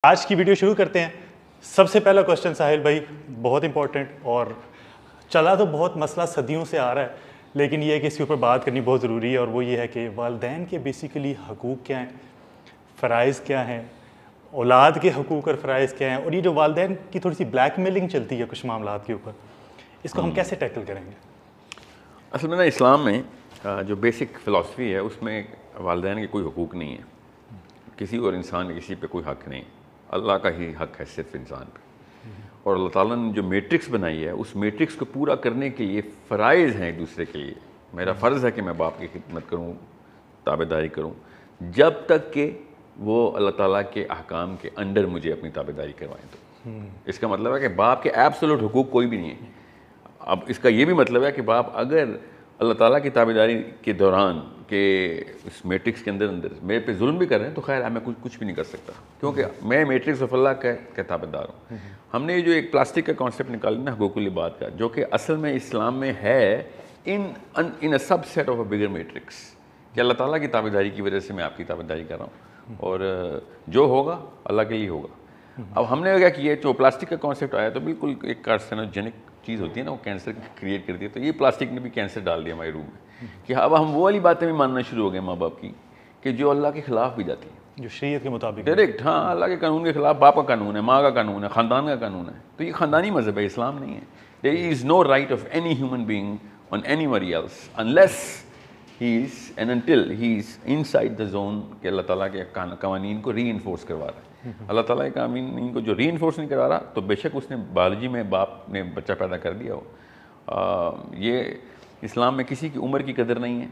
آج کی ویڈیو شروع کرتے ہیں. سب سے پہلا کوشچن ساحل بھائی بہت امپورٹنٹ اور چلا تو بہت مسئلہ صدیوں سے آ رہا ہے, لیکن یہ ہے کہ اس کے اوپر بات کرنی بہت ضروری ہے, اور وہ یہ ہے کہ والدین کے بیسیکلی حقوق کیا ہیں, فرائض کیا ہیں, اولاد کے حقوق اور فرائض کیا ہیں, اور یہ جو والدین کی تھوڑی سی بلیک میلنگ چلتی ہے کچھ معاملات کے اوپر, اس کو ہم کیسے ٹیکل کریں گے؟ اصل میں نا اسلام میں جو بیسک فلاسفی ہے اس میں والدین کے کوئی حقوق نہیں ہے, کسی اور انسان کے کسی پہ کوئی حق نہیں, اللہ کا ہی حق ہے صرف انسان پہ. اور اللہ تعالیٰ نے جو میٹرکس بنائی ہے اس میٹرکس کو پورا کرنے کے لیے فرائض ہیں ایک دوسرے کے لیے. میرا فرض ہے کہ میں باپ کی خدمت کروں, تابع داری کروں, جب تک کہ وہ اللہ تعالیٰ کے احکام کے انڈر مجھے اپنی تابع داری کروائیں. تو اس کا مطلب ہے کہ باپ کے ایبسولوٹ حقوق کوئی بھی نہیں ہے. اب اس کا یہ بھی مطلب ہے کہ باپ اگر اللہ تعالیٰ کی تابع داری کے دوران کہ اس میٹرکس کے اندر میرے پہ ظلم بھی کر رہے ہیں تو خیر میں کچھ بھی نہیں کر سکتا, کیونکہ میں میٹرکس آف اللہ کا تابع دار ہوں. ہم نے جو ایک پلاسٹک کا کانسیپٹ نکالا نا حقوق العباد کا, جو کہ اصل میں اسلام میں ہے ان سب set of a bigger matrix, کہ اللہ تعالیٰ کی تابع داری کی وجہ سے میں آپ کی تابع داری کر رہا ہوں, اور جو ہوگا اللہ کے لیے ہوگا. اب ہم نے کیا کیا, جو پلاسٹک کا کانسیپٹ آیا تو بالکل ایک کارسینوجینک چیز ہوتی ہے نا, وہ کینسر کریٹ کرتی ہے, تو یہ پلاسٹک نے بھی کینسر ڈال دیا ہمارے روم میں, کہ اب ہم وہ والی باتیں بھی ماننا شروع ہو گئے ماں باپ کی کہ جو اللہ کے خلاف بھی جاتی ہیں, جو شریعت کے مطابق ڈائریکٹ. ہاں, اللہ کے قانون کے خلاف, باپ کا قانون ہے, ماں کا قانون ہے, خاندان کا قانون ہے, تو یہ خاندانی مذہب ہے, اسلام نہیں ہے. There is no right of any human being on anybody else unless he is and until he is inside the zone کہ اللہ تعالیٰ کے قوانین کو ری انفورس کروا رہا ہے. اللہ تعالیٰ کے قوانین کو جو ری انفورس نہیں کروا رہا تو بے شک اس نے بایولوجی میں باپ نے بچہ پیدا کر دیا ہو. یہ اسلام میں کسی کی عمر کی قدر نہیں ہے,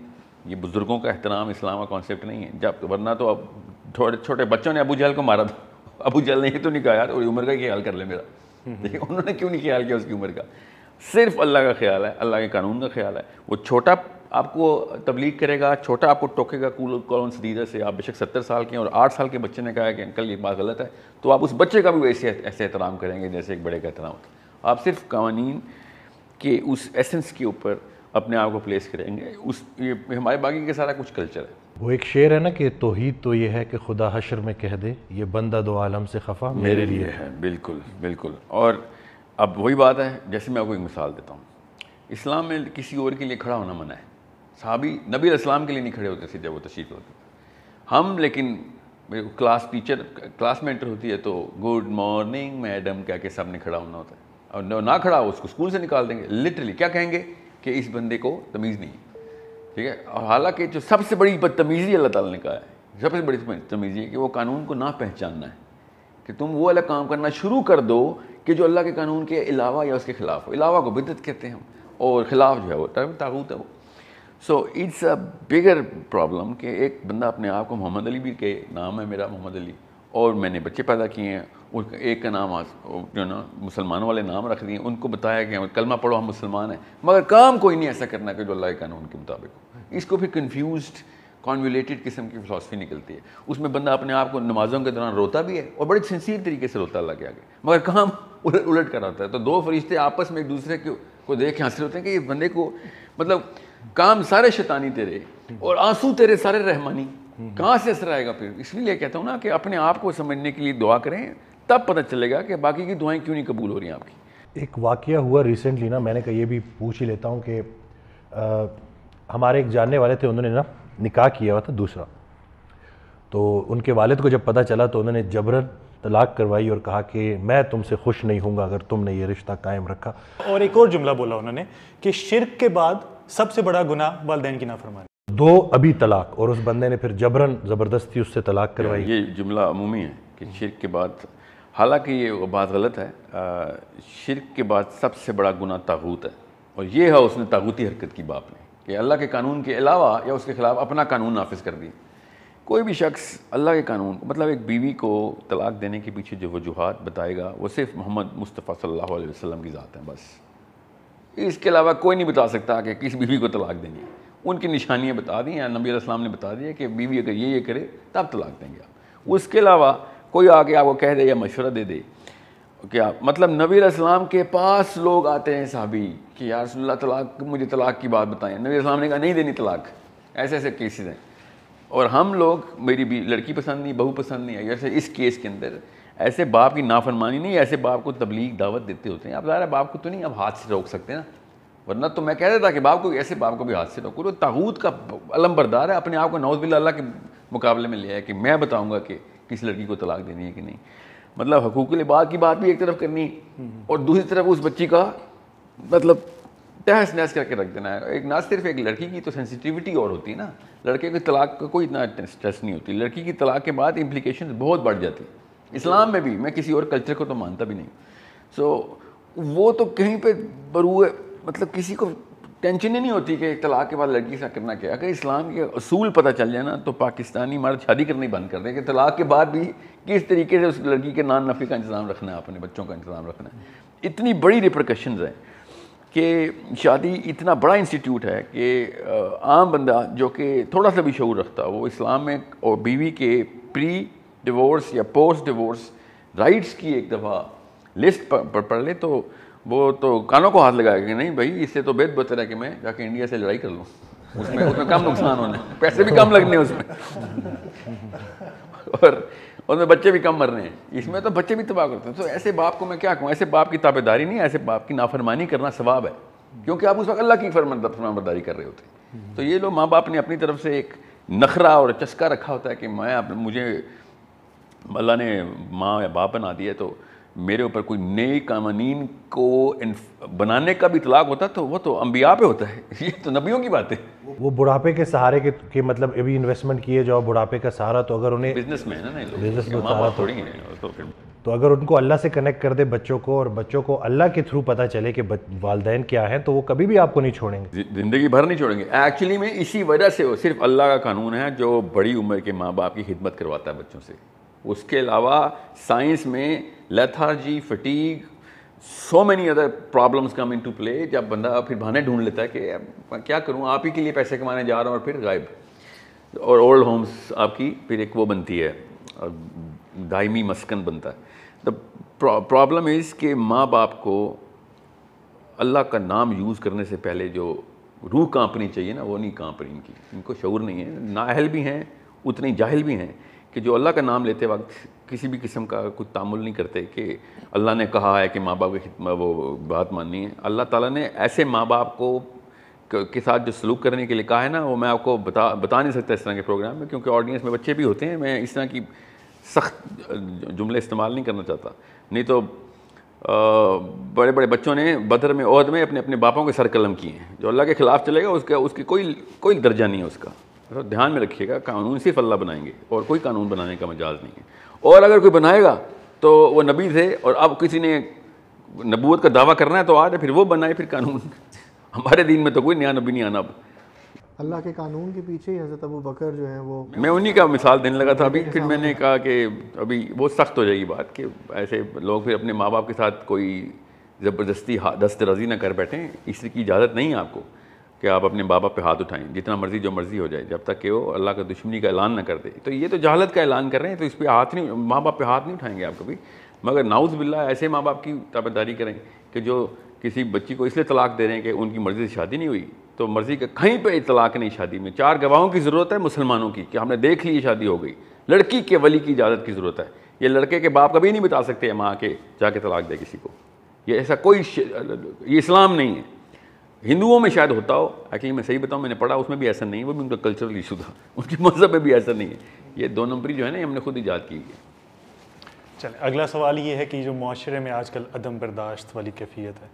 یہ بزرگوں کا احترام اسلام کا کانسیپٹ نہیں ہے. جب ورنہ تو اب چھوٹے بچوں نے ابو جہل کو مارا تھا, ابو جہل نے یہ تو نہیں کہا یار عمر کا خیال کر لے میرا, دیکھیں انہوں نے کیوں نہیں خیال کیا اس کی عمر کا, صرف اللہ کا خیال ہے, اللہ کے قانون کا خیال ہے. وہ چھوٹا آپ کو تبلیغ کرے گا, چھوٹا آپ کو ٹوکے گا کون سدیدہ سے, آپ بے شک 70 سال کے ہیں اور 8 سال کے بچے نے کہا کہ انکل یہ بات غلط ہے, تو آپ اس بچے کا بھی ایسے احترام کریں گے جیسے ایک بڑے کا احترام ہوتا ہے. آپ صرف قوانین کے اس ایسنس کے اوپر اپنے آپ کو پلیس کریں گے. یہ ہمارے باقی کے سارا کچھ کلچر ہے. وہ ایک شعر ہے نا کہ توحید تو یہ ہے کہ خدا حشر میں کہہ دے یہ بندہ دو عالم سے خفا میرے لیے ہے. بالکل بالکل. اور اب وہی بات ہے, جیسے میں آپ کو ایک مثال دیتا ہوں, اسلام میں کسی اور کے لیے کھڑا ہونا منع ہے. صحابی نبی علیہ السلام کے لیے نہیں کھڑے ہوتے تھے جب وہ تشریف ہوتے تھے. ہم لیکن کلاس میں انٹر ہوتی ہے تو گڈ مارننگ میڈم کہہ کے سب نے کھڑا ہونا ہوتا ہے, اور نہ کھڑا اس کو اسکول سے نکال دیں گے. لٹرلی کیا کہیں گے کہ اس بندے کو تمیز نہیں ہے, ٹھیک ہے. اور حالانکہ جو سب سے بڑی بدتمیزی اللہ تعالیٰ نے کہا ہے, سب سے بڑی تمیزی ہے کہ وہ قانون کو نہ پہچاننا ہے, کہ تم وہ والا کام کرنا شروع کر دو کہ جو اللہ کے قانون کے علاوہ یا اس کے خلاف ہو. علاوہ کو بدعت کہتے ہیں ہم, اور خلاف جو ہے وہ طاغوت ہے وہ. سو اٹس اے بگر پرابلم کہ ایک بندہ اپنے آپ کو محمد علی بھی کہ نام ہے میرا محمد علی, اور میں نے بچے پیدا کیے ہیں, ایک کا نام جو نا مسلمانوں والے نام رکھ دیے, ان کو بتایا کہ کلمہ پڑھو ہم مسلمان ہیں, مگر کام کوئی نہیں ایسا کرنا کہ جو اللہ کے قانون کے مطابق ہو. اس کو پھر کنفیوزڈ کانولیٹڈ قسم کی فلاسفی نکلتی ہے. اس میں بندہ اپنے آپ کو نمازوں کے دوران روتا بھی ہے اور بڑے سنسیئر طریقے سے روتا اللہ کے آگے, مگر کام الٹ کر آتا ہے. تو دو فرشتے آپس میں ایک دوسرے کو دیکھ کے حاصل ہوتے ہیں کہ یہ بندے کو مطلب کام سارے شیطانی تیرے اور آنسو تیرے سارے رحمانی, کہاں سے اثر آئے گا پھر. اس لیے کہتا ہوں نا کہ اپنے آپ کو سمجھنے کے لیے دعا کریں, تب پتہ چلے گا کہ باقی کی دعائیں کیوں نہیں قبول ہو رہی ہیں آپ کی. ایک واقعہ ہوا ریسنٹلی نا, میں نے کہا یہ بھی پوچھ ہی لیتا ہوں کہ ہمارے ایک جاننے والے تھے, انہوں نے نا نکاح کیا ہوا تھا دوسرا, تو ان کے والد کو جب پتہ چلا تو انہوں نے جبراً طلاق کروائی اور کہا کہ میں تم سے خوش نہیں ہوں گا اگر تم نے یہ رشتہ قائم رکھا. اور ایک اور جملہ بولا انہوں نے کہ شرک کے بعد سب سے بڑا گناہ والدین کی نافرمانی. 2 ابھی طلاق, اور اس بندے نے پھر جبراً زبردستی اس سے طلاق کروائی. یہ جملہ عمومی ہے کہ شرک کے بعد, حالانکہ یہ بات غلط ہے. شرک کے بعد سب سے بڑا گناہ طاغوت ہے, اور یہ ہے اس نے طاغوتی حرکت کی باپ نے, کہ اللہ کے قانون کے علاوہ یا اس کے خلاف اپنا قانون نافذ کر دی. کوئی بھی شخص اللہ کے قانون مطلب ایک بیوی کو طلاق دینے کے پیچھے جو وجوہات بتائے گا وہ صرف محمد مصطفیٰ صلی اللہ علیہ وسلم کی ذات ہے بس. اس کے علاوہ کوئی نہیں بتا سکتا کہ کس بیوی کو طلاق دیں گے. ان کی نشانیاں بتا دی ہیں, نبی علیہ السلام نے بتا دیا کہ بیوی اگر یہ کرے تب طلاق دیں گے آپ. اس کے علاوہ کوئی آ کے آپ کو کہہ دے یا مشورہ دے دے کیا مطلب, نبی علیہ السلام کے پاس لوگ آتے ہیں صحابی کہ یا رسول اللہ طلاق, مجھے طلاق کی بات بتائیں. نبی علیہ السلام نے کہا نہیں دینی طلاق. ایسے ایسے کیسز ہیں. اور ہم لوگ, میری بھی لڑکی پسند نہیں, بہو پسند نہیں ہے, جیسے اس کیس کے اندر ایسے باپ کی نافرمانی نہیں, ایسے باپ کو تبلیغ دعوت دیتے ہوتے ہیں. اب ظاہر ہے باپ کو تو نہیں اب ہاتھ سے روک سکتے نا, ورنہ تو میں کہہ رہا تھا کہ باپ کو, ایسے باپ کو بھی ہاتھ سے روکو. تو طاغوت کا علم بردار ہے, اپنے آپ کو نعوذ باللہ اللہ کے مقابلے میں لے آیا کہ میں بتاؤں گا کہ کس لڑکی کو طلاق دینی ہے کہ نہیں. مطلب حقوق العباد کی بات بھی ایک طرف کرنی اور دوسری طرف اس بچی کا مطلب تہس نہس کر کے رکھ دینا ہے. ایک نہ صرف ایک لڑکی کی تو سینسیٹیوٹی اور ہوتی ہے نا, لڑکے کی طلاق کا کوئی اتنا اسٹریس نہیں ہوتی, لڑکی کی طلاق کے بعد امپلیکیشن بہت بڑھ جاتی ہے. اسلام میں بھی, میں کسی اور کلچر کو تو مانتا بھی نہیں. سو وہ تو کہیں پہ بروئے مطلب کسی کو ٹینشن ہی نہیں ہوتی کہ طلاق کے بعد لڑکی سے کرنا کیا. اگر اسلام کے اصول پتہ چل جائے نا تو پاکستانی مرد شادی کرنا ہی بند کر دیں کہ طلاق کے بعد بھی کس طریقے سے اس لڑکی کے نان نفی کا انتظام رکھنا ہے, اپنے بچوں کا انتظام رکھنا ہے. اتنی بڑی ریپرکشنز ہیں کہ شادی اتنا بڑا انسٹیٹیوٹ ہے کہ عام بندہ جو کہ تھوڑا سا بھی شعور رکھتا وہ اسلام میں اور بیوی کے پری ڈیورس یا پوسٹ ڈیورس رائٹس کی ایک دفعہ لسٹ پڑھ لے تو وہ تو کانوں کو ہاتھ لگائے کہ نہیں بھائی اس سے تو بہتر ہے کہ میں جا کے انڈیا سے لڑائی کر لوں, اس میں کم نقصان ہونا ہے, پیسے بھی کم لگنے ہیں اس میں اور اس میں بچے بھی کم مر رہے ہیں, اس میں تو بچے بھی تباہ کرتے ہیں. تو ایسے باپ کو میں کیا کہوں, ایسے باپ کی تابع داری نہیں, ایسے باپ کی نافرمانی کرنا ثواب ہے کیونکہ آپ اس وقت اللہ کی فرمانبرداری کر رہے ہوتے ہیں. تو یہ لوگ ماں باپ نے اپنی طرف سے ایک نخرہ اور چسکا رکھا ہوتا ہے کہ مجھے اللہ نے ماں یا باپ بنا دیا تو میرے اوپر کوئی نئے قوانین کو بنانے کا بھی اطلاق ہوتا تو وہ تو انبیاء پہ ہوتا ہے, یہ تو نبیوں کی بات ہے. وہ بڑھاپے کے سہارے کے مطلب ابھی انویسٹمنٹ کیے جو بڑھاپے کا سہارا, تو اگر انہیں بزنس میں ہے نا, بزنس میں ماں باپ تھوڑی ہیں تو اگر ان کو اللہ سے کنیکٹ کر دے بچوں کو, اور بچوں کو اللہ کے تھرو پتہ چلے کہ والدین کیا ہیں, تو وہ کبھی بھی آپ کو نہیں چھوڑیں گے, زندگی بھر نہیں چھوڑیں گے. ایکچولی میں اسی وجہ سے صرف اللہ کا قانون ہے جو بڑی عمر کے ماں باپ کی خدمت کرواتا ہے بچوں سے. اس کے علاوہ سائنس میں lethargy, fatigue, so many other problems come in to play. جب بندہ پھر بہانے ڈھونڈ لیتا ہے کہ کیا کروں, آپ ہی کے لیے پیسے کمانے جا رہا ہوں اور پھر غائب. اور اولڈ ہومز آپ کی پھر ایک وہ بنتی ہے, دائمی مسکن بنتا ہے. دا پرابلم از کہ ماں باپ کو اللہ کا نام یوز کرنے سے پہلے جو روح کانپنی چاہیے نا, وہ نہیں کانپ رہی ان کی, ان کو شعور نہیں ہے. نااہل بھی ہیں, اتنے جاہل بھی ہیں کہ جو اللہ کا نام لیتے وقت کسی بھی قسم کا کوئی تعامل نہیں کرتے کہ اللہ نے کہا ہے کہ ماں باپ کی وہ بات ماننی ہے. اللہ تعالیٰ نے ایسے ماں باپ کو کے ساتھ جو سلوک کرنے کے لیے کہا ہے نا, وہ میں آپ کو بتا نہیں سکتا اس طرح کے پروگرام میں, کیونکہ آڈینس میں بچے بھی ہوتے ہیں. میں اس طرح کی سخت جملے استعمال نہیں کرنا چاہتا, نہیں تو بڑے بڑے بچوں نے بدر میں عہد میں اپنے باپوں کے سر قلم کیے ہیں. جو اللہ کے خلاف چلے گا اس کی کوئی درجہ نہیں ہے اس کا. دھیان میں رکھیے گا, قانون صرف اللہ بنائیں گے اور کوئی قانون بنانے کا مجاز نہیں ہے. اور اگر کوئی بنائے گا تو وہ نبی تھے, اور اب کسی نے نبوت کا دعویٰ کرنا ہے تو آج پھر وہ بنائے پھر قانون. ہمارے دین میں تو کوئی نیا نبی نہیں آنا. اب اللہ کے قانون کے پیچھے ہی حضرت ابو بکر جو ہیں وہ, میں انہی کا مثال دینے لگا تھا ابھی. پھر میں نے کہا کہ ابھی بہت سخت ہو جائے گی بات کہ ایسے لوگ پھر اپنے ماں باپ کے ساتھ کوئی زبردستی دست رازی نہ کر بیٹھیں. اس کی اجازت نہیں ہے آپ کو کہ آپ اپنے ماں باپ پہ ہاتھ اٹھائیں, جتنا مرضی جو مرضی ہو جائے, جب تک کہ وہ اللہ کا دشمنی کا اعلان نہ کر دے. تو یہ تو جہالت کا اعلان کر رہے ہیں, تو اس پہ ہاتھ نہیں, ماں باپ پہ ہاتھ نہیں اٹھائیں گے آپ کبھی. مگر نعوذ باللہ ایسے ماں باپ کی تابعداری کریں کہ جو کسی بچی کو اس لیے طلاق دے رہے ہیں کہ ان کی مرضی سے شادی نہیں ہوئی, تو مرضی کا کہیں پہ طلاق نہیں. شادی میں 4 گواہوں کی ضرورت ہے مسلمانوں کی کہ ہم نے دیکھ لی یہ شادی ہو گئی. لڑکی کے ولی کی اجازت کی ضرورت ہے. یہ لڑکے کے باپ کبھی نہیں بتا سکتے ماں کے جا کے طلاق دے کسی کو. یہ ایسا کوئی یہ اسلام نہیں ہے. ہندوؤں میں شاید ہوتا ہو, ایکچولی میں صحیح بتاؤں میں نے پڑھا اس میں بھی ایسا نہیں ہے, وہ بھی ان کا کلچرل ایشو تھا, ان کے مذہب میں بھی ایسا نہیں ہے. یہ 2 نمبری جو ہے نا, ہم نے خود ایجاد کی ہے. چلیں اگلا سوال یہ ہے کہ جو معاشرے میں آج کل عدم برداشت والی کیفیت ہے,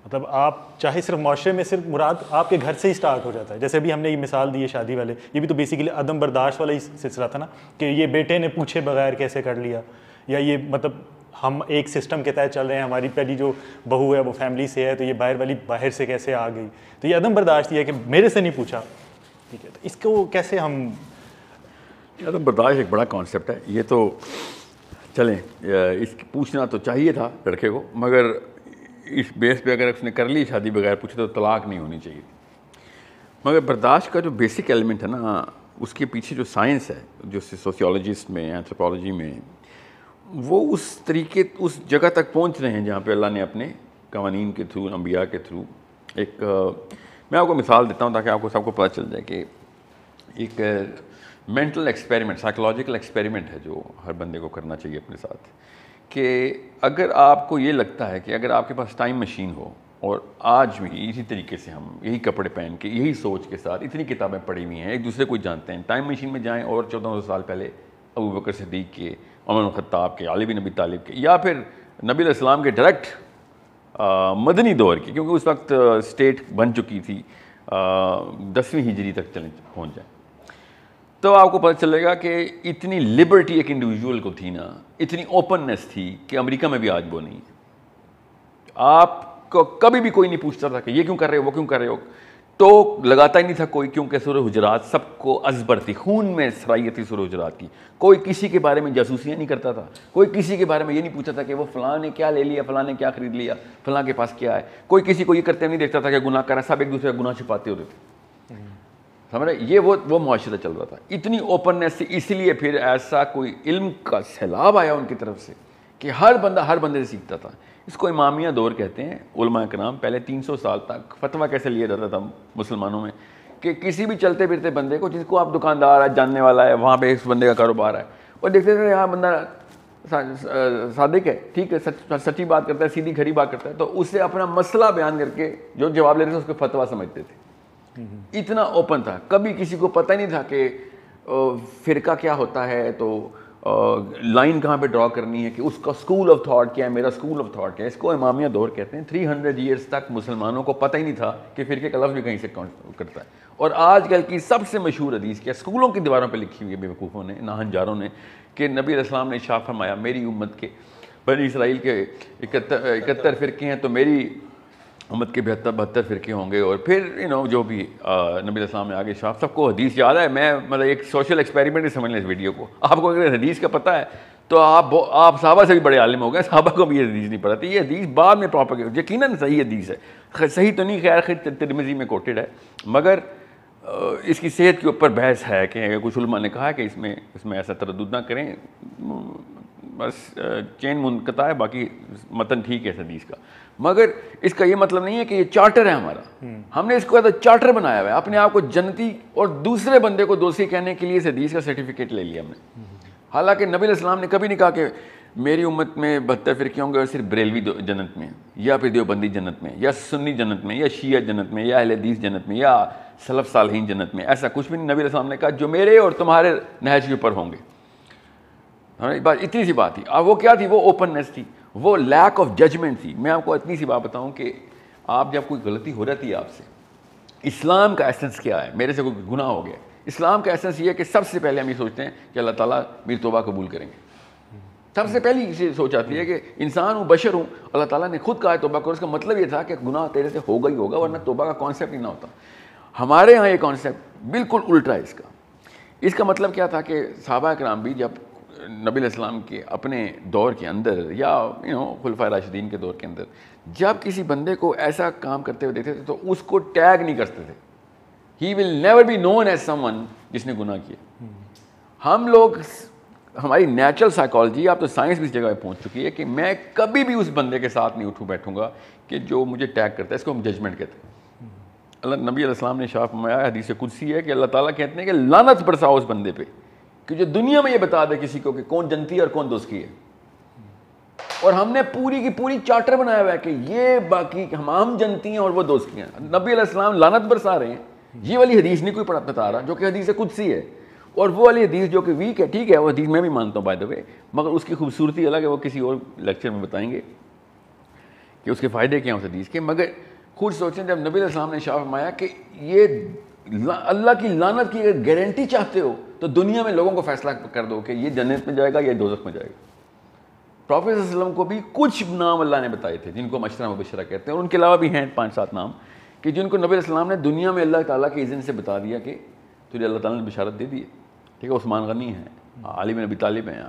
مطلب آپ چاہے صرف معاشرے میں صرف مراد آپ کے گھر سے ہی سٹارٹ ہو جاتا ہے. جیسے ابھی ہم نے یہ مثال دی ہے شادی والے, یہ بھی تو بیسیکلی عدم برداشت والا ہی سلسلہ تھا نا, کہ یہ بیٹے نے پوچھے بغیر کیسے کر لیا, یا یہ مطلب ہم ایک سسٹم کے تحت چل رہے ہیں, ہماری پہلی جو بہو ہے وہ فیملی سے ہے, تو یہ باہر والی باہر سے کیسے آ گئی. تو یہ عدم برداشت یہ ہے کہ میرے سے نہیں پوچھا, ٹھیک ہے. تو اس کو کیسے ہم, عدم برداشت ایک بڑا کانسیپٹ ہے. یہ تو چلیں اس کی پوچھنا تو چاہیے تھا لڑکے کو, مگر اس بیس پہ اگر اس نے کر لی شادی بغیر پوچھے تو طلاق نہیں ہونی چاہیے. مگر برداشت کا جو بیسک ایلیمنٹ ہے نا, اس کے پیچھے جو سائنس ہے, جو سوسیولوجسٹ میں, اینتھروپولوجی میں, وہ اس طریقے اس جگہ تک پہنچ رہے ہیں جہاں پہ اللہ نے اپنے قوانین کے تھرو, انبیاء کے تھرو. ایک میں آپ کو مثال دیتا ہوں تاکہ آپ کو سب کو پتہ چل جائے کہ ایک مینٹل ایکسپیریمنٹ، سائیکولوجیکل ایکسپیریمنٹ ہے جو ہر بندے کو کرنا چاہیے اپنے ساتھ، کہ اگر آپ کو یہ لگتا ہے کہ اگر آپ کے پاس ٹائم مشین ہو اور آج بھی اسی طریقے سے ہم یہی کپڑے پہن کے یہی سوچ کے ساتھ اتنی کتابیں پڑھی ہوئی ہیں، ایک دوسرے کو جانتے ہیں، ٹائم مشین میں جائیں اور 1400 سال پہلے ابو بکر صدیق کے، عمر بن خطاب کے، علی بن ابی طالب کے، یا پھر نبی علیہ السلام کے ڈائریکٹ مدنی دور کی، کیونکہ اس وقت اسٹیٹ بن چکی تھی 10ویں ہجری تک پہنچ جائیں، تو آپ کو پتہ چلے گا کہ اتنی لبرٹی ایک انڈیویجول کو تھی نا، اتنی اوپننس تھی کہ امریکہ میں بھی آج وہ نہیں ہے۔ آپ کو کبھی بھی کوئی نہیں پوچھتا تھا کہ یہ کیوں کر رہے ہو، وہ کیوں کر رہے ہو، تو لگاتا ہی نہیں تھا کوئی، کیونکہ سورہ حجرات سب کو ازبر تھی، خون میں سرائیت تھی سورہ حجرات کی۔ کوئی کسی کے بارے میں جاسوسیاں نہیں کرتا تھا، کوئی کسی کے بارے میں یہ نہیں پوچھتا تھا کہ وہ فلاں نے کیا لے لیا، فلاں نے کیا خرید لیا، فلاں کے پاس کیا ہے، کوئی کسی کو یہ کرتے نہیں دیکھتا تھا کہ گناہ کر رہا ہے، سب ایک دوسرے کا گناہ چھپاتے ہوتے تھے، سمجھ رہے؟ یہ وہ معاشرہ چل رہا تھا، اتنی اوپننس تھی، اس لیے پھر ایسا کوئی علم کا سیلاب آیا ان کی طرف سے کہ ہر بندہ ہر بندے سے سیکھتا تھا۔ اس کو امامیہ دور کہتے ہیں علماء کرام۔ پہلے 300 سال تک فتویٰ کیسے لیا جاتا تھا مسلمانوں میں کہ کسی بھی چلتے پھرتے بندے کو، جس کو آپ دکاندار ہے، جاننے والا ہے، وہاں پہ اس بندے کا کاروبار ہے، اور دیکھتے تھے یہاں بندہ صادق ہے، ٹھیک ہے، سچی بات کرتا ہے، سیدھی کھری بات کرتا ہے، تو اسے اپنا مسئلہ بیان کر کے جو جواب لیتے تھے اس کو فتویٰ سمجھتے تھے۔ اتنا اوپن تھا، کبھی کسی کو پتہ نہیں تھا کہ فرقہ کیا ہوتا ہے، تو لائن کہاں پہ ڈرا کرنی ہے، کہ اس کا اسکول آف تھاٹ کیا ہے، میرا اسکول آف تھاٹ کیا ہے۔ اس کو امامیہ دور کہتے ہیں۔ 300 ایئرس تک مسلمانوں کو پتہ ہی نہیں تھا کہ فرقے کا لفظ بھی کہیں سے کرتا ہے۔ اور آج کل کی سب سے مشہور حدیث کیا، اسکولوں کی دیواروں پہ لکھی ہوئی ہے بیوقوفوں نے، ناہنجاروں نے، کہ نبی علیہ السلام نے ارشاد فرمایا میری امت کے بنی اسرائیل کے 71 فرقے ہیں، تو میری امت کے 72 فرقے ہوں گے۔ اور پھر جو بھی نبی علیہ السلام نے آگے شاف، سب کو حدیث یاد ہے۔ میں مطلب ایک سوشل ایکسپیریمنٹ ہی سمجھ لیں اس ویڈیو کو۔ آپ کو اگر حدیث کا پتہ ہے تو آپ صحابہ سے بھی بڑے عالم ہو گئے۔ صحابہ کو بھی یہ حدیث نہیں پڑھا تھی، یہ حدیث بعد میں پراپر، یقیناً صحیح حدیث ہے، صحیح تو نہیں، خیر ترمذی میں کوٹڈ ہے، مگر اس کی صحت کے اوپر بحث ہے کہ کچھ علماء نے کہا کہ اس میں ایسا تردد نہ کریں، بس چین منقطع ہے، باقی متن ٹھیک ہے اس حدیث کا۔ مگر اس کا یہ مطلب نہیں ہے کہ یہ چارٹر ہے ہمارا، ہم نے اس کو ایسا چارٹر بنایا ہوا ہے، اپنے آپ کو جنتی اور دوسرے بندے کو دوسری کہنے کے لیے اس حدیث کا سرٹیفکیٹ لے لیا ہم نے۔ حالانکہ نبی علیہ السلام نے کبھی نہیں کہا کہ میری امت میں 72 فرقے ہوں گے اور صرف بریلوی جنت میں، یا پھر دیوبندی جنت میں، یا سنی جنت میں، یا شیعہ جنت میں، یا اہل حدیث جنت میں، یا سلف صالحین جنت میں۔ ایسا کچھ بھی نہیں، نبی علیہ السلام نے کہا جو میرے اور تمہارے نہج کے اوپر ہوں گے۔ بات اتنی سی بات تھی، اب وہ کیا تھی؟ وہ اوپننس تھی، وہ لیک آف ججمنٹ تھی۔ میں آپ کو اتنی سی بات بتاؤں کہ آپ جب کوئی غلطی ہو جاتی ہے آپ سے، اسلام کا ایسنس کیا ہے؟ میرے سے کوئی گناہ ہو گیا، اسلام کا ایسنس یہ ہے کہ سب سے پہلے ہم یہ سوچتے ہیں کہ اللہ تعالیٰ میری توبہ قبول کریں گے۔ سب سے پہلی یہ سوچ آتی ہے کہ انسان ہوں، بشر ہوں، اللہ تعالیٰ نے خود کہا ہے توبہ کرو۔ اس کا مطلب یہ تھا کہ گناہ تیرے سے ہوگا ہی ہوگا، ورنہ توبہ کا کانسیپٹ ہی نہ ہوتا۔ ہمارے ہاں یہ کانسیپٹ بالکل الٹا ہے اس کا مطلب کیا تھا کہ صحابہ کرام بھی جب نبی علیہ السلام کے اپنے دور کے اندر، یا خلفائے راشدین کے دور کے اندر، جب کسی بندے کو ایسا کام کرتے ہوئے دیکھتے تھے تو اس کو ٹیگ نہیں کرتے تھے۔ He will never be known as someone جس نے گناہ کیا۔ ہم لوگ، ہماری نیچرل سائیکالوجی، اب تو سائنس بھی اس جگہ پہ پہنچ چکی ہے کہ میں کبھی بھی اس بندے کے ساتھ نہیں اٹھوں بیٹھوں گا کہ جو مجھے ٹیگ کرتا ہے، اس کو ہم ججمنٹ کہتے ہیں۔ اللہ نبی علیہ السلام نے ارشاد فرمایا، حدیث قدسی ہے، کہ اللہ تعالیٰ کہتے ہیں کہ لعنت برساؤ اس بندے پہ کہ جو دنیا میں یہ بتا دے کسی کو کہ کون جنتی ہے اور کون دوزخی ہے۔ اور ہم نے پوری کی پوری چارٹر بنایا ہوا ہے کہ یہ باقی ہم جنتی ہیں اور وہ دوزخی ہیں۔ نبی علیہ السلام لعنت برسا رہے ہیں، یہ والی حدیث نہیں کوئی بتا رہا جو کہ حدیث قدسی ہے، اور وہ والی حدیث جو کہ ویک ہے، ٹھیک ہے وہ حدیث میں بھی مانتا ہوں بائی دا وے، مگر اس کی خوبصورتی الگ ہے، وہ کسی اور لیکچر میں بتائیں گے کہ اس کے فائدے کیا ہیں اس حدیث کے۔ مگر خود سوچیں، جب نبی علیہ السلام نے ارشاد فرمایا کہ یہ اللہ کی لعنت کی اگر گارنٹی چاہتے ہو تو دنیا میں لوگوں کو فیصلہ کر دو کہ یہ جنت میں جائے گا یا دوزخ میں جائے گا۔ پروفیٹ صلی اللہ علیہ وسلم کو بھی کچھ نام اللہ نے بتائے تھے جن کو عشرہ مبشرہ کہتے ہیں، اور ان کے علاوہ بھی ہیں 5-7 نام کہ جن کو نبی علیہ السلام نے دنیا میں اللہ تعالیٰ کے اذن سے بتا دیا کہ تجھے اللہ تعالیٰ نے بشارت دے دی ہے، ٹھیک ہے۔ عثمان غنی ہیں، علی بن ابی طالب ہیں،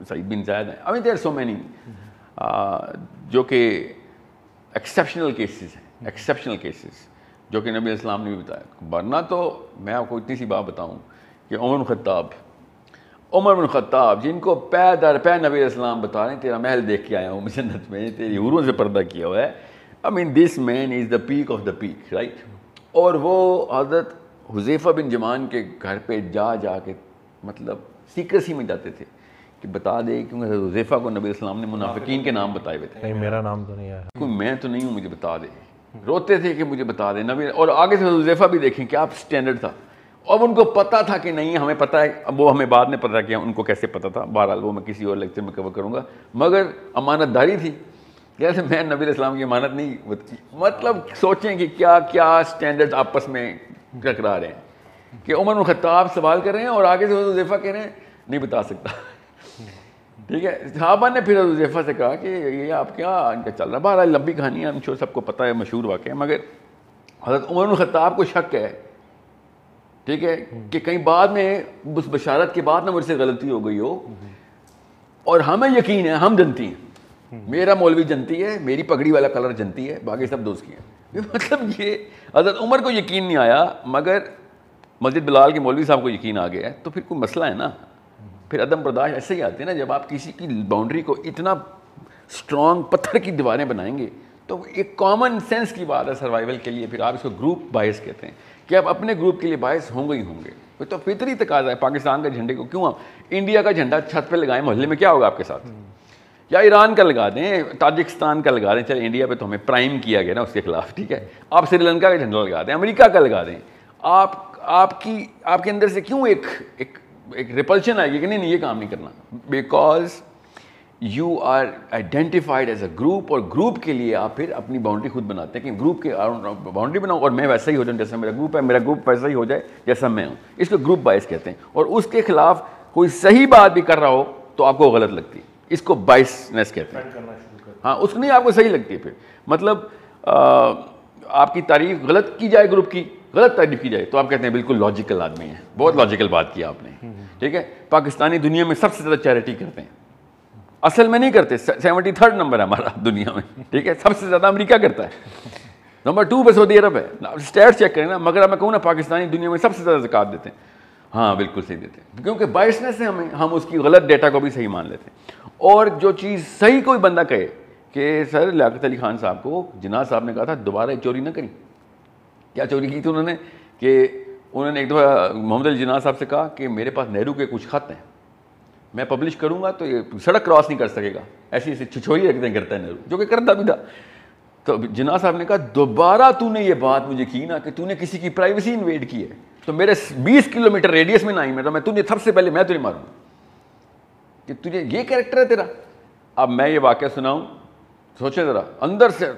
سعید بن زید ہیں، I mean there are so many جو کہ ایکسیپشنل کیسز ہیں، ایکسیپشنل کیسز جو کہ نبی علیہ السلام نے بھی بتایا۔ ورنہ تو میں آپ کو اتنی سی بات بتاؤں کہ عمر بن خطاب جن کو پے در پے نبی علیہ السلام بتا رہے ہیں تیرا محل دیکھ کے آیا ہوں جنت میں، تیری حوروں سے پردہ کیا ہوا ہے۔ I mean this man is the peak of the peak, right؟ اور وہ حضرت حذیفہ بن یمان کے گھر پہ جا کے مطلب سیکریسی میں جاتے تھے کہ بتا دے, کیونکہ حذیفہ کو نبی السلام نے منافقین کے نام بتائے ہوئے تھے. نہیں میرا نام تو نہیں آیا, کوئی میں تو نہیں ہوں, مجھے بتا دے. روتے تھے کہ مجھے بتا دے نبی. اور آگے سے حذیفہ بھی دیکھیں کیا اسٹینڈرڈ تھا. اب ان کو پتا تھا کہ نہیں ہمیں پتا ہے, اب وہ ہمیں بعد میں پتا کیا ان کو کیسے پتا تھا, بہرحال وہ میں کسی اور لیکچر میں کور کروں گا. مگر امانت داری تھی, جیسے میں نبی علیہ السلام کی امانت نہیں, مطلب سوچیں کہ کیا کیا اسٹینڈرڈ آپس میں ٹکرا رہے ہیں کہ عمر بن خطاب سوال کر رہے ہیں اور آگے سے حذیفہ کہہ رہے ہیں نہیں بتا سکتا. ٹھیک ہے, صحابہ نے پھر حذیفہ سے کہا کہ یہ آپ کیا ان کا چل رہا. بہرحال لمبی کہانی ہے, ہم سب کو پتہ ہے, مشہور واقعہ ہے. مگر حضرت عمر بن خطاب کو شک ہے, ٹھیک ہے, کہ کہیں بعد میں اس بشارت کے بعد نہ مجھ سے غلطی ہو گئی ہو, اور ہمیں یقین ہے ہم جنتی ہیں, میرا مولوی جنتی ہے, میری پگڑی والا کلر جنتی ہے, باقی سب دوست کی ہیں. مطلب یہ حضرت عمر کو یقین نہیں آیا, مگر مسجد بلال کے مولوی صاحب کو یقین آ گیا ہے. تو پھر کوئی مسئلہ ہے نا, پھر عدم برداشت ایسے ہی آتے ہیں نا. جب آپ کسی کی باؤنڈری کو اتنا اسٹرانگ پتھر کی دیواریں بنائیں گے تو ایک کامن سینس کی بات ہے سروائیول کے لیے. پھر آپ اس کو گروپ بائس کہتے ہیں کہ آپ اپنے گروپ کے لیے باعث ہوں گے ہی ہوں گے. تو فطری تقاضا ہے. پاکستان کے جھنڈے کو کیوں آپ انڈیا کا جھنڈا چھت پہ لگائیں, محلے میں کیا ہوگا آپ کے ساتھ, یا ایران کا لگا دیں, تاجکستان کا لگا دیں. چلے انڈیا پہ تو ہمیں پرائم کیا گیا نا اس کے خلاف, ٹھیک ہے. آپ سری لنکا کا جھنڈا لگا دیں, امریکہ کا لگا دیں. آپ کے اندر سے کیوں ایک ریپلشن آئے گی کہ نہیں یہ کام نہیں کرنا, because you are identified as a group, اور گروپ کے لیے آپ پھر اپنی باؤنڈری خود بناتے ہیں کہ گروپ کے باؤنڈری بناؤ اور میں ویسا ہی ہو جاؤں جیسا میرا گروپ ہے, میرا گروپ ویسا ہی ہو جائے جیسا میں ہوں. اس کو گروپ بائس کہتے ہیں. اور اس کے خلاف کوئی صحیح بات بھی کر رہا ہو تو آپ کو غلط لگتی ہے, اس کو بائسنس کہتے ہیں. ہاں, اس کو نہیں آپ کو صحیح لگتی ہے. پھر مطلب آپ کی تعریف غلط کی جائے, گروپ کی غلط تعریف کی جائے تو آپ کہتے ہیں بالکل لاجیکل آدمی ہے, بہت لاجیکل بات کی آپ نے. ٹھیک ہے, پاکستانی دنیا میں سب سے زیادہ چیریٹی کرتے ہیں, اصل میں نہیں کرتے. 73rd نمبر ہے ہمارا دنیا میں, ٹھیک ہے. سب سے زیادہ امریکہ کرتا ہے, نمبر 2 پہ سعودی عرب ہے. اسٹیٹ چیک کریں نا. مگر میں کہوں نا پاکستانی دنیا میں سب سے زیادہ زکوٰۃ دیتے ہیں. ہاں بالکل صحیح دیتے ہیں, کیونکہ بائسنس سے ہم اس کی غلط ڈیٹا کو بھی صحیح مان لیتے ہیں. اور جو چیز صحیح کوئی بندہ کہے کہ سر لیاقت علی خان صاحب کو جناح صاحب نے کہا تھا دوبارہ چوری نہ کریں. کیا چوری کی تھی انہوں نے, کہ انہوں نے ایک دفعہ محمد علی جناح صاحب سے کہا کہ میرے پاس نہرو کے کچھ خط ہیں, میں پبلش کروں گا تو یہ سڑک کراس نہیں کر سکے گا. ایسی چھچوری رکھتے کرتا ہے نہرو, جو کہ کرتا بھی تھا. تو جناح صاحب نے کہا دوبارہ تو نے یہ بات مجھے کی نا کہ تو نے کسی کی پرائیویسی انویڈ کی ہے تو میرے 20 کلومیٹر ریڈیس میں نہ آئی, میں تجھے سب سے پہلے میں تجھے ماروں کہ تجھے یہ کریکٹر ہے تیرا. اب میں یہ واقعہ سناؤں, سوچیں ذرا, اندر سے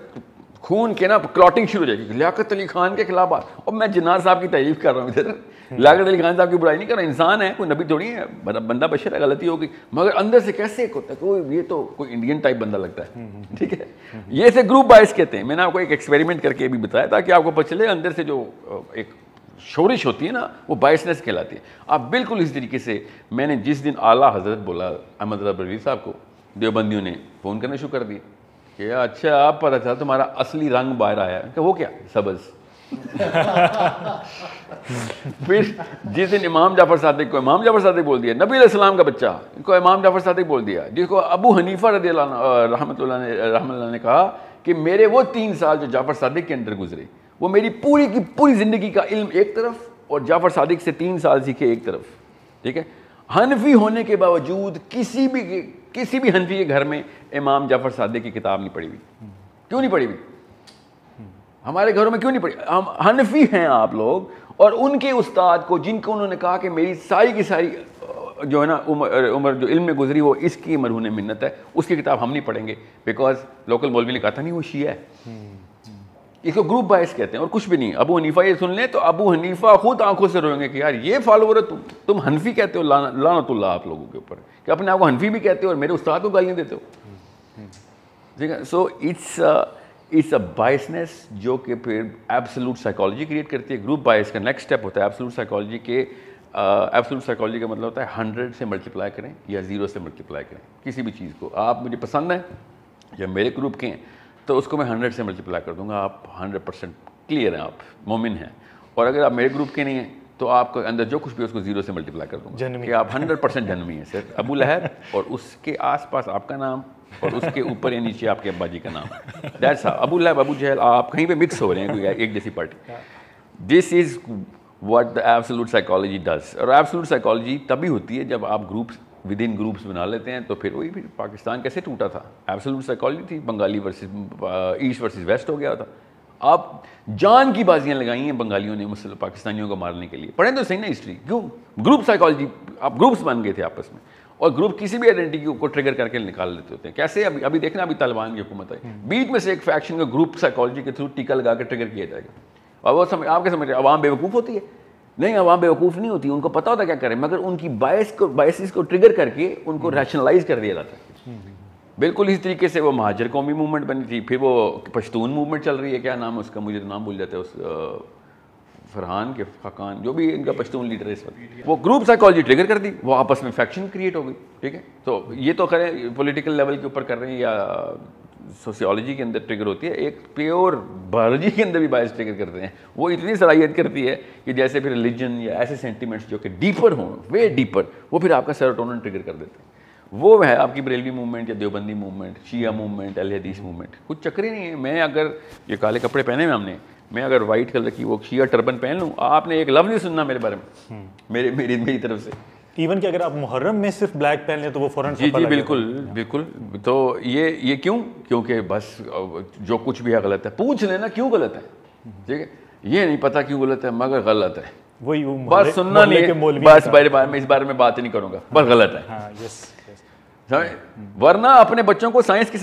خون کے نا کلاٹنگ شروع ہو جائے گی. لیاقت علی خان کے خلاف بات, اور میں جناح صاحب کی تعریف کر رہا ہوں ادھر, لیاقت علی خان صاحب کی برائی نہیں کر رہا. انسان ہے, کوئی نبی تھوڑی ہے, بندہ بشر ہے, غلطی ہوگی. مگر اندر سے کیسے ایک ہوتا ہے کوئی, یہ تو کوئی انڈین ٹائپ بندہ لگتا ہے. ٹھیک ہے, یہ سے گروپ بائس کہتے ہیں. میں نے آپ کو ایک ایکسپیریمنٹ کر کے بھی بتایا تاکہ آپ کو پتہ چلے اندر سے جو ایک شورش ہوتی ہے نا وہ بائسنس کہلاتی ہے. آپ بالکل اس طریقے سے, میں نے جس دن اعلیٰ حضرت بولا احمد رضا بریلوی صاحب کو, دیوبندیوں نے فون کرنا شروع کر دیا کہ اچھا آپ پتہ چلا تمہارا اصلی رنگ باہر آیا, کہ وہ کیا سبز. پھر جس دن امام جعفر صادق کو امام جعفر صادق بول دیا, نبی علیہ السلام کا بچہ ان کو امام جعفر صادق بول دیا, جس کو ابو حنیفہ رضی اللہ عنہ رحمۃ اللہ نے کہا کہ میرے وہ 3 سال جو جعفر صادق کے اندر گزرے وہ میری پوری کی پوری زندگی کا علم ایک طرف اور جعفر صادق سے 3 سال سیکھے ایک طرف. ٹھیک ہے, حنفی ہونے کے باوجود کسی بھی حنفی کے گھر میں امام جعفر صادق کی کتاب نہیں پڑھی ہوئی. کیوں نہیں پڑھی ہوئی؟ ہمارے گھروں میں کیوں نہیں پڑھی؟ ہم حنفی ہیں آپ لوگ, اور ان کے استاد کو جن کو انہوں نے کہا کہ میری ساری کی ساری جو ہے نا عمر جو علم میں گزری وہ اس کی مرہون منت ہے, اس کی کتاب ہم نہیں پڑھیں گے بیکاز لوکل مولوی نے کہا تھا نہیں وہ شیعہ ہے. اس کو گروپ بائس کہتے ہیں اور کچھ بھی نہیں. ابو حنیفہ یہ سن لیں تو ابو حنیفہ خود آنکھوں سے روئیں گے کہ یار یہ فالوور ہے, تم حنفی کہتے ہو, لعنت اللہ آپ لوگوں کے اوپر کہ اپنے آپ کو حنفی بھی کہتے ہو اور میرے استاد کو گالیاں دیتے ہو. ٹھیک ہے, سو اٹس اے بائسنس جو کہ پھر ایبسولوٹ سائیکالوجی کریٹ کرتی ہے. گروپ بائس کا نیکسٹ اسٹیپ ہوتا ہے ایبسولوٹ سائیکالوجی کے. ایبسولوٹ سائیکالوجی کا مطلب ہوتا ہے 100 سے ملٹیپلائی کریں یا 0 سے ملٹیپلائی کریں کسی بھی چیز کو. آپ مجھے پسند ہیں یا میرے گروپ کے ہیں تو اس کو میں 100 سے ملٹیپلائی کر دوں گا. آپ 100% کلیئر ہیں, آپ مومن ہیں. اور اگر آپ میرے گروپ کے نہیں ہیں تو آپ کے اندر جو کچھ بھی اس کو 0 سے ملٹیپلائی کر دوں گا کہ آپ 100% جنمی ہیں. صرف ابو لہب اور اس کے آس پاس آپ کا نام اور اس کے اوپر یا نیچے آپ کے ابا جی کا نام. دیٹس ابو لہب ابو جہل, آپ کہیں پہ مکس ہو رہے ہیں کوئی ایک جیسی party. This is what the absolute psychology does. اور ایبسولوٹ سائیکالوجی تبھی ہوتی ہے جب آپ گروپس ود ان گروپس بنا لیتے ہیں. تو پھر وہی پھر پاکستان کیسے ٹوٹا تھا؟ ایبسولوٹ سائیکالوجی تھی, Bengali versus east versus west ہو گیا تھا. آپ جان کی بازیاں لگائی ہیں بنگالیوں نے مسلم پاکستانیوں کو مارنے کے لیے. پڑھیں تو صحیح نا ہسٹری, کیوں گروپ سائیکالوجی, آپ گروپس بن گئے تھے آپس میں, اور گروپ کسی بھی آئیڈینٹی کو ٹریگر کر کے نکال لیتے ہوتے ہیں. کیسے ابھی دیکھنا, ابھی طالبان کی حکومت ہے, بیچ میں سے ایک فیکشن کا گروپ سائیکالوجی کے تھرو ٹیکا لگا کے ٹریگر کیا جائے گا. اور وہ آپ کے سمجھ رہے عوام بیوقوف ہوتی ہے؟ نہیں, عوام بیوقوف نہیں ہوتی, ان کو پتہ ہوتا ہے کیا کریں, مگر ان کی بائسز کو ٹریگر کر کے ان کو ریشنلائز کر دیا جاتا ہے. بالکل اسی طریقے سے وہ مہاجر قومی موومنٹ بنی تھی, پھر وہ پشتون موومنٹ چل رہی ہے, کیا نام ہے اس کا, مجھے تو نام بھول جاتا ہے, اس فرحان کے خاقان جو بھی ان کا پشتون لیڈر ہے اس وقت, وہ گروپ سائیکالوجی ٹریگر کر دی, وہ آپس میں فیکشن کریٹ ہو گئی. ٹھیک ہے, تو یہ تو خیر پولیٹیکل لیول کے اوپر کر رہے ہیں یا سوسیولوجی کے اندر ٹریگر ہوتی ہے. ایک پیور بایولوجی کے اندر بھی باعث ٹریگر کرتے ہیں. وہ اتنی صلاحیت کرتی ہے کہ جیسے پھر ریلیجن یا ایسے سینٹیمنٹس جو کہ ڈیپر ہوں, وے ڈیپر, وہ پھر آپ کا سیروٹونن ٹریگر کر دیتے ہیں. وہ ہے آپ کی بریلوی موومنٹ یا دیوبندی موومنٹ, شیعہ موومنٹ, اہل حدیث موومنٹ. کچھ چکر ہی نہیں ہے. میں اگر یہ کالے کپڑے پہنے ہوئے ہم نے, میں اگر وائٹ کلر کی وہ شیعہ ٹربن پہن لوں, آپ نے ایک لفظ نہیں سننا میرے بارے میں میری طرف سے. ایون کہ اگر آپ محرم میں صرف بلیک پہن لیں تو وہ فوراً جی بالکل. تو یہ کیوں؟ کیونکہ بس جو کچھ بھی ہے غلط ہے. پوچھ لینا کیوں غلط ہے, ٹھیک ہے, یہ نہیں پتا کیوں غلط ہے مگر غلط ہے, وہی بس سننا نہیں ہے, بس اس بارے میں بات نہیں کروں گا, بس غلط ہے. ورنہ اپنے بچوں کو سائنس کی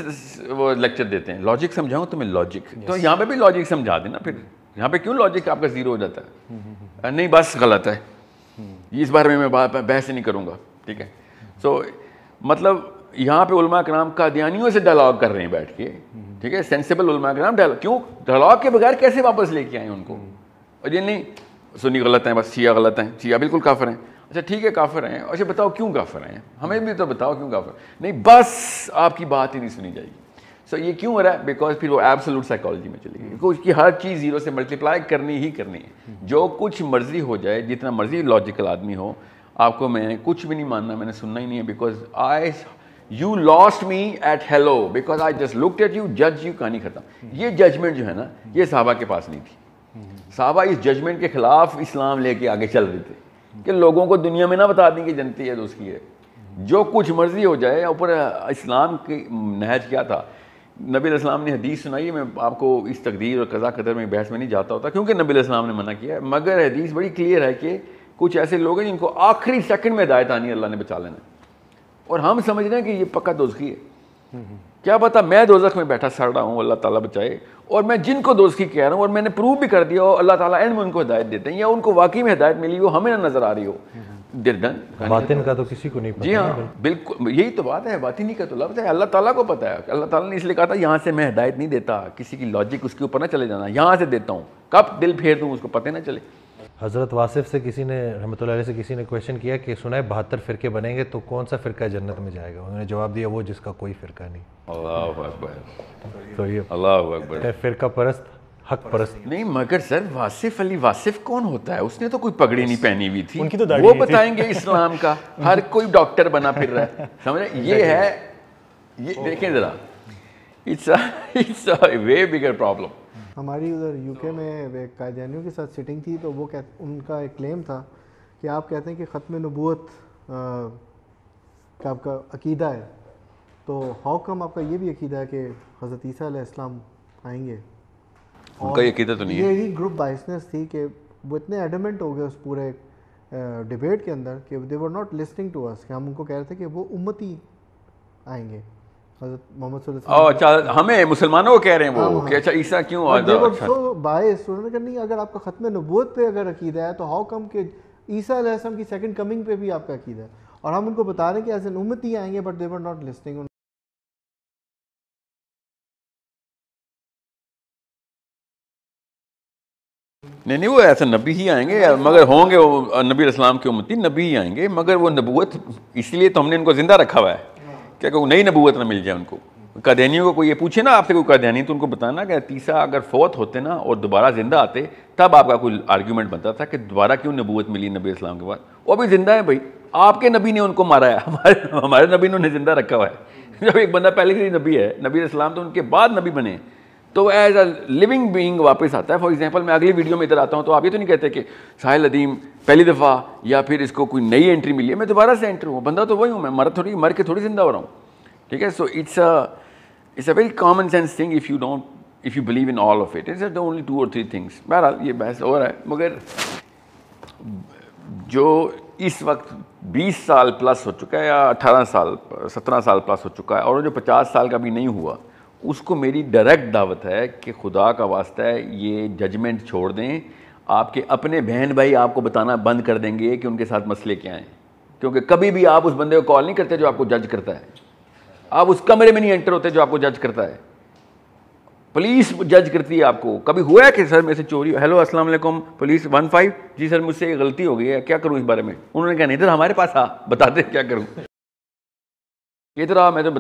وہ لیکچر دیتے ہیں, لاجک سمجھاؤں تمہیں لاجک, تو یہاں پہ بھی لاجک سمجھا دینا. پھر یہاں پہ کیوں لاجک آپ کا زیرو ہو جاتا ہے؟ نہیں بس غلط ہے, اس بارے میں بحث نہیں کروں گا. ٹھیک ہے, سو مطلب یہاں پہ علماء کرام قادیانیوں سے ڈائلاگ کر رہے ہیں بیٹھ کے. ٹھیک ہے, سینسیبل علماء کرام کیوں ڈائلاگ کے بغیر کیسے واپس لے کے آئے ان کو؟ اور یہ نہیں سنی غلط ہیں, بس شیعہ غلط ہیں, شیعہ بالکل کافر ہیں. اچھا ٹھیک ہے کافر ہیں, اچھا بتاؤ کیوں کافر ہیں, ہمیں بھی تو بتاؤ کیوں کافر. نہیں بس آپ کی بات ہی نہیں سنی جائے گی. سو یہ کیوں ہو رہا ہے؟ بیکاز پھر وہ ایبسولوٹ سائیکالوجی میں چلی گئی. اس کی ہر چیز زیرو سے ملٹیپلائی کرنی ہی کرنی ہے. جو کچھ مرضی ہو جائے, جتنا مرضی لاجیکل آدمی ہو, آپ کو میں کچھ بھی نہیں ماننا, میں نے سننا ہی نہیں ہے. Because you lost me at hello, because I just looked at you, جج یو, کہانی ختم. یہ ججمنٹ جو ہے نا, یہ صحابہ کے پاس نہیں تھی. صحابہ اس ججمنٹ کے خلاف اسلام لے کے آگے چل رہے تھے کہ لوگوں کو دنیا میں نہ بتا دیں کہ جنتی ہے تو اس کی ہے, جو کچھ مرضی ہو جائے. اوپر اسلام کی نہج کیا تھا, نبی علیہ السلام نے حدیث سنائی. میں آپ کو اس تقدیر اور قضا قدر میں بحث میں نہیں جاتا ہوتا کیونکہ نبی علیہ السلام نے منع کیا ہے, مگر حدیث بڑی کلیئر ہے کہ کچھ ایسے لوگ ہیں جن کو آخری سیکنڈ میں ہدایت آنی ہے, اللہ نے بچا لینا, اور ہم سمجھ رہے ہیں کہ یہ پکا دوزخی ہے. کیا پتا میں دوزخ میں بیٹھا سڑ رہا ہوں, اللہ تعالیٰ بچائے, اور میں جن کو دوزخی کہہ رہا ہوں اور میں نے پروو بھی کر دیا ہو, اللہ تعالیٰ اینڈ میں ان کو ہدایت دیتے ہیں, یا ان کو واقعی میں ہدایت ملی ہو, ہمیں نہ نظر آ رہی ہو. باطن کا تو کسی کو نہیں پتا. جی ہاں بالکل, یہی تو بات ہے, باطنی کا تو لفظ ہے, اللہ تعالیٰ کو پتا ہے. اللہ تعالیٰ نے اس لیے کہا تھا یہاں سے میں ہدایت نہیں دیتا, کسی کی لاجک اس کے اوپر نہ چلے جانا, یہاں سے دیتا ہوں, کب دل پھیر دوں اس کو پتہ نہ چلے. حضرت واصف سے کسی نے رحمۃ اللہ علیہ سے کسی نے کویشچن کیا کہ سنا ہے 72 فرقے بنیں گے تو کون سا فرقہ جنت میں جائے گا؟ انہوں نے جواب دیا وہ جس کا کوئی فرقہ نہیں. اللہ اکبر, تو یہ اللہ اکبر, فرقہ پرست حق پرست نہیں. مگر سر واصف علی واصف کون ہوتا ہے؟ اس نے تو کوئی پگڑی نہیں پہنی ہوئی تھی, ان کی تو داڑھی وہ نہیں تھی. بتائیں گے اسلام کا. ہر کوئی ڈاکٹر بنا پھر رہا ہے, سمجھ رہے, یہ ہے, یہ دیکھیں ذرا, it's a way bigger problem. ہماری ادھر یو کے میں قادیانیوں کے ساتھ سٹنگ تھی, تو وہ ان کا ایک کلیم تھا کہ آپ کہتے ہیں کہ ختم نبوت کا آپ کا عقیدہ ہے, تو ہاؤ کم آپ کا یہ بھی عقیدہ ہے کہ حضرت عیسیٰ علیہ السلام آئیں گے؟ ان کا یہ عقیدہ تو نہیں ہے. یہی گروپ بائسنس تھی کہ وہ اتنے ایڈمنٹ ہو گئے اس پورے ڈیبیٹ کے اندر کہ دے ور ناٹ لسننگ ٹو اس, کہ ہم ان کو کہہ رہے تھے کہ وہ امتی آئیں گے, حضرت محمد صلی اللہ علیہ وسلم. اچھا ہمیں مسلمانوں کو کہہ رہے ہیں وہ کہ اچھا عیسیٰ کیوں آتا ہے. سو باعث انہوں نے کہا نہیں, اگر آپ کا ختم نبوت پہ اگر عقیدہ ہے تو ہاؤ کم کہ عیسیٰ علیہ السلام کی سیکنڈ کمنگ پہ بھی آپ کا عقیدہ ہے, اور ہم ان کو بتا رہے ہیں کہ ایز این امتی آئیں گے, but they were not listening. نہیں وہ ایسا نبی ہی آئیں گے, مگر ہوں گے وہ نبی علیہ السلام کی امتی, نبی ہی آئیں گے, مگر وہ نبوت اس لیے تو ہم نے ان کو زندہ رکھا ہوا ہے کہ کوئی نئی نبوت نہ مل جائے ان کو. قادیانیوں کو کوئی یہ پوچھے نا آپ سے کوئی قادیانی, تو ان کو بتانا کہ عیسیٰ اگر فوت ہوتے نا اور دوبارہ زندہ آتے تب آپ کا کوئی آرگیومنٹ بنتا تھا کہ دوبارہ کیوں نبوت ملی نبی اسلام کے بعد. وہ بھی زندہ ہے بھائی, آپ کے نبی نے ان کو مارا ہے, ہمارے نبی نے انہیں زندہ رکھا ہوا ہے. جب ایک بندہ پہلے سے نبی ہے, نبی اسلام تو ان کے بعد نبی بنے, تو ایز اے لیونگ بینگ واپس آتا ہے. فار ایگزامپل میں اگلی ویڈیو میں ادھر آتا ہوں تو آپ یہ تو نہیں کہتے کہ ساحل ندیم پہلی دفعہ یا پھر اس کو کوئی نئی انٹری ملی ہے, میں دوبارہ سے انٹر ہوں, بندہ تو وہی ہوں, میں مر کے تھوڑی زندہ ہو رہا ہوں. ٹھیک ہے, so it's a very common sense thing if you believe in all of it. It's the only 2 or 3 things. بہرحال یہ بحث ہو رہا ہے, مگر جو اس وقت 20 سال پلس ہو چکا ہے یا 18 سال 17 سال پلس ہو چکا ہے, اور جو 50 سال کا بھی نہیں ہوا, اس کو میری ڈائریکٹ دعوت ہے کہ خدا کا واسطہ ہے یہ ججمنٹ چھوڑ دیں. آپ کے اپنے بہن بھائی آپ کو بتانا بند کر دیں گے کہ ان کے ساتھ مسئلے کیا ہیں, کیونکہ کبھی بھی آپ اس بندے کو کال نہیں کرتے جو آپ کو جج کرتا ہے. آپ اس کمرے میں نہیں انٹر ہوتے جو آپ کو جج کرتا ہے. پولیس جج کرتی ہے آپ کو. کبھی ہوا ہے کہ سر میں سے چوری, ہیلو السلام علیکم پولیس 15, جی سر مجھ سے غلطی ہو گئی ہے, کیا کروں اس بارے میں؟ انہوں نے کہا نہیں ادھر ہمارے پاس آ, بتا دیں کیا کروں. ادھر آ, میں تو